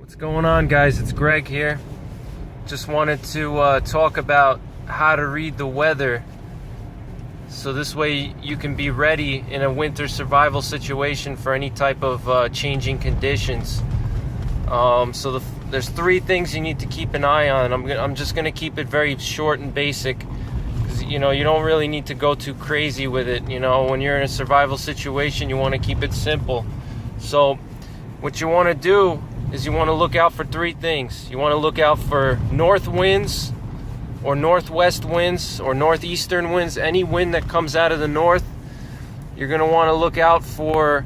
What's going on, guys? It's Greg here. Just wanted to talk about how to read the weather so this way you can be ready in a winter survival situation for any type of changing conditions. There's three things you need to keep an eye on. I'm just going to keep it very short and basic because you don't really need to go too crazy with it. When you're in a survival situation, you want to keep it simple. So what you want to do is you want to look out for three things. You want to look out for north winds or northwest winds or northeastern winds. Any wind that comes out of the north. You're going to want to look out for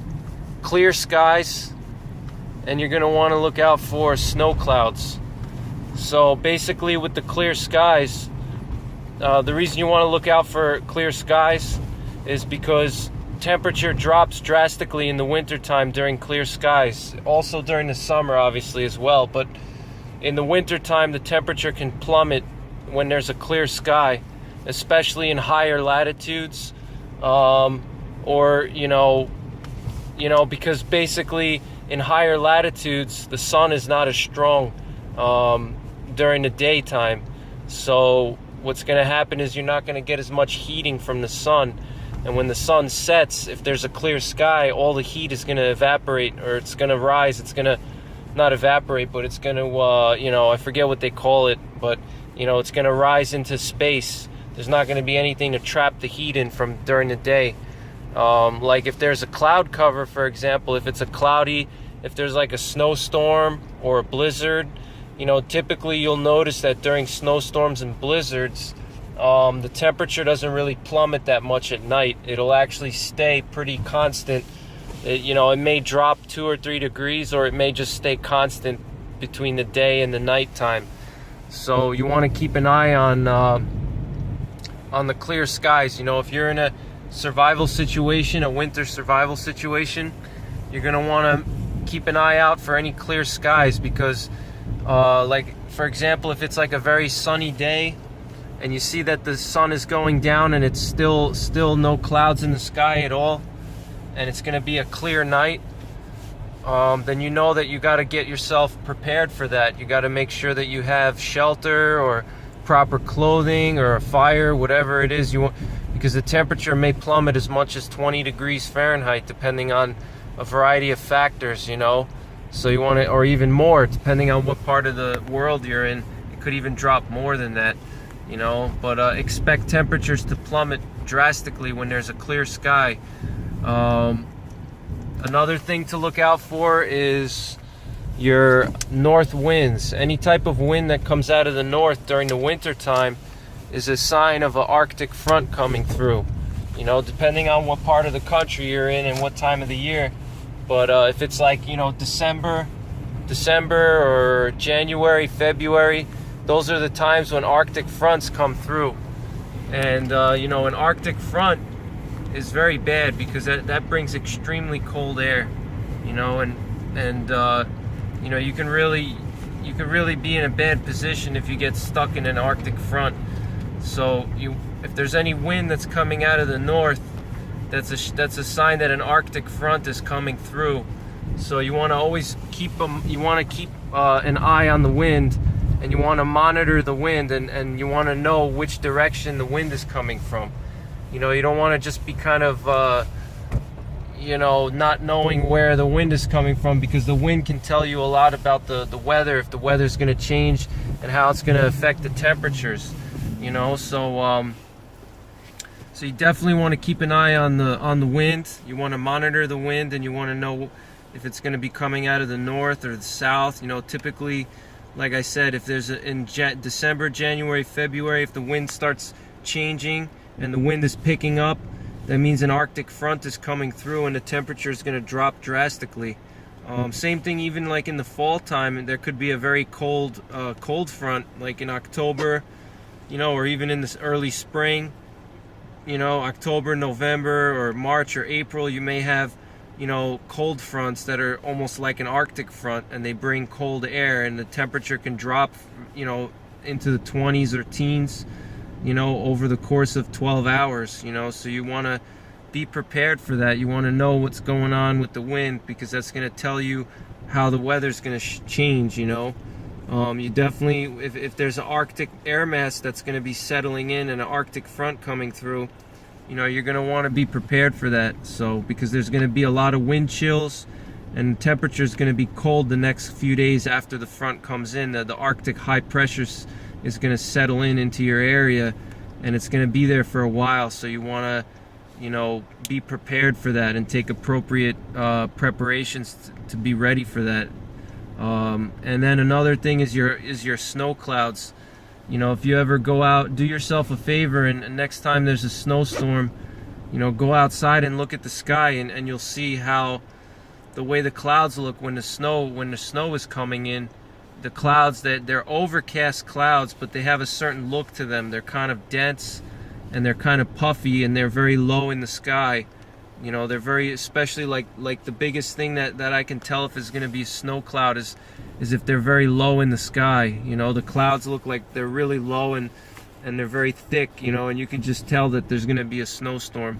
clear skies, and you're going to want to look out for snow clouds. So basically with the clear skies, the reason you want to look out for clear skies is because temperature drops drastically in the wintertime during clear skies. Also during the summer, obviously, as well. But in the wintertime, the temperature can plummet when there's a clear sky, especially in higher latitudes. Because basically in higher latitudes, the sun is not as strong during the daytime. So what's going to happen is you're not going to get as much heating from the sun. And when the sun sets, if there's a clear sky, all the heat is going to evaporate, or it's going to rise. It's going to not evaporate, but it's going to, I forget what they call it, but, it's going to rise into space. There's not going to be anything to trap the heat in from during the day. Like if there's a cloud cover, for example, if it's if there's like a snowstorm or a blizzard, typically you'll notice that during snowstorms and blizzards, the temperature doesn't really plummet that much at night. It'll actually stay pretty constant. It may drop 2 or 3 degrees, or it may just stay constant between the day and the night time. So you want to keep an eye on the clear skies. If you're in a survival situation, a winter survival situation, you're going to want to keep an eye out for any clear skies because, like, for example, if it's like a very sunny day, and you see that the sun is going down and it's still no clouds in the sky at all, and it's going to be a clear night, then you know that you got to get yourself prepared for that. You got to make sure that you have shelter or proper clothing or a fire, whatever it is you want, because the temperature may plummet as much as 20 degrees Fahrenheit depending on a variety of factors, So you want to, or even more, depending on what part of the world you're in. It could even drop more than that. But expect temperatures to plummet drastically when there's a clear sky. Another thing to look out for is your north winds. Any type of wind that comes out of the north during the winter time is a sign of an Arctic front coming through. Depending on what part of the country you're in and what time of the year. But if it's like, December or January, February, those are the times when Arctic fronts come through. And, an Arctic front is very bad because that brings extremely cold air, you can really be in a bad position if you get stuck in an Arctic front. So if there's any wind that's coming out of the north, that's a sign that an Arctic front is coming through. So you want to always keep an eye on the wind. And you want to monitor the wind, and you want to know which direction the wind is coming from. You don't want to just be kind of, not knowing where the wind is coming from, because the wind can tell you a lot about the weather, if the weather's going to change and how it's going to affect the temperatures. So you definitely want to keep an eye on the wind. You want to monitor the wind, and you want to know if it's going to be coming out of the north or the south. Typically, like I said, if there's in December, January, February, if the wind starts changing and the wind is picking up, that means an Arctic front is coming through and the temperature is going to drop drastically. Same thing even like in the fall time, there could be a very cold front, like in October, or even in this early spring, October, November, or March or April, you may have cold fronts that are almost like an Arctic front, and they bring cold air, and the temperature can drop, into the 20s or teens, over the course of 12 hours, so you want to be prepared for that. You want to know what's going on with the wind, because that's going to tell you how the weather's going to change, you know. You definitely, if there's an Arctic air mass that's going to be settling in and an Arctic front coming through, you know, you're going to want to be prepared for that. So, because there's going to be a lot of wind chills, and the temperature is going to be cold the next few days after the front comes in. The Arctic high pressure is going to settle into your area, and it's going to be there for a while. So you want to, you know, be prepared for that and take appropriate preparations to be ready for that. And then another thing is your snow clouds. You know, if you ever go out, do yourself a favor, and next time there's a snowstorm, you know, go outside and look at the sky, and you'll see how the way the clouds look when the snow is coming in. The clouds, they're overcast clouds, but they have a certain look to them. They're kind of dense, and they're kind of puffy, and they're very low in the sky. You know, they're very, especially like the biggest thing that I can tell if it's going to be a snow cloud is if they're very low in the sky. You know, the clouds look like they're really low, and they're very thick, you know, and you can just tell that there's going to be a snowstorm.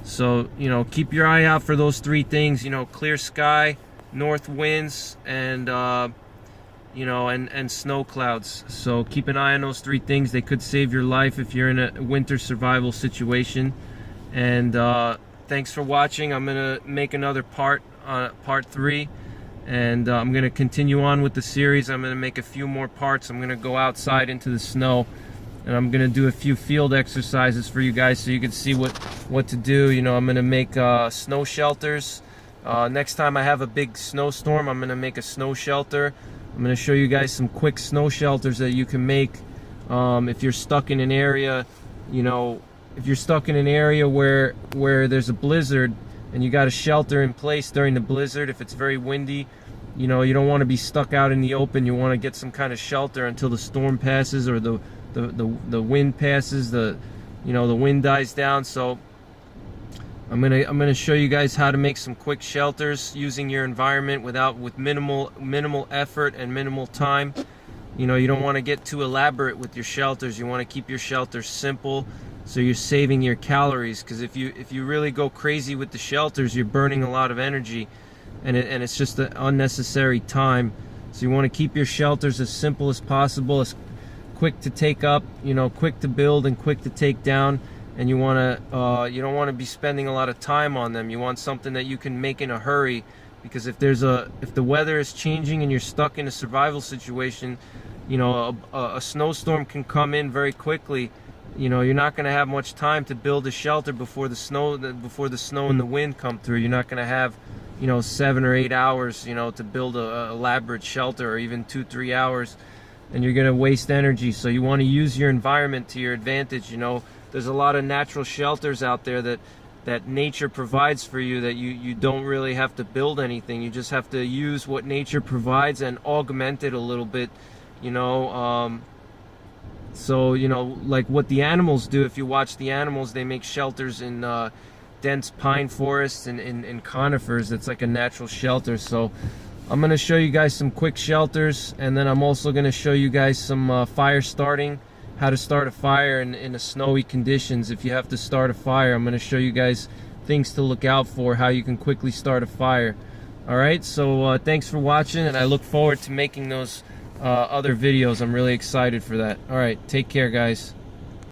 So, you know, keep your eye out for those three things, you know, clear sky, north winds, and you know, and snow clouds. So keep an eye on those three things. They could save your life if you're in a winter survival situation. And thanks for watching. I'm gonna make another part 3, and I'm gonna continue on with the series. I'm gonna make a few more parts. I'm gonna go outside into the snow, and I'm gonna do a few field exercises for you guys so you can see what to do. You know, I'm gonna make snow shelters. Next time I have a big snowstorm, I'm gonna make a snow shelter. I'm gonna show you guys some quick snow shelters that you can make if you're stuck in an area, you know, if you're stuck in an area where there's a blizzard and you got a shelter in place during the blizzard. If it's very windy, you know, you don't want to be stuck out in the open. You want to get some kind of shelter until the storm passes, or the wind passes, the wind dies down. So I'm gonna show you guys how to make some quick shelters using your environment with minimal effort and minimal time. You know, you don't want to get too elaborate with your shelters. You want to keep your shelters simple, so you're saving your calories. Because if you really go crazy with the shelters, you're burning a lot of energy, and it's just an unnecessary time. So you want to keep your shelters as simple as possible, as quick to take up, you know, quick to build and quick to take down. And you don't want to be spending a lot of time on them. You want something that you can make in a hurry, because if the weather is changing and you're stuck in a survival situation, you know, a snowstorm can come in very quickly. You know, you're not going to have much time to build a shelter before the snow and the wind come through. You're not going to have, you know, 7 or 8 hours, you know, to build a elaborate shelter, or even 2-3 hours, and you're going to waste energy. So you want to use your environment to your advantage. You know, there's a lot of natural shelters out there that nature provides for you, that you don't really have to build anything. You just have to use what nature provides and augment it a little bit, you know. So, you know, like what the animals do, if you watch the animals, they make shelters in dense pine forests and in conifers. It's like a natural shelter. So I'm going to show you guys some quick shelters, and then I'm also going to show you guys some fire starting. How to start a fire in a snowy conditions. If you have to start a fire, I'm going to show you guys things to look out for, how you can quickly start a fire. Alright, so thanks for watching, and I look forward to making those other videos. I'm really excited for that. Alright, take care, guys.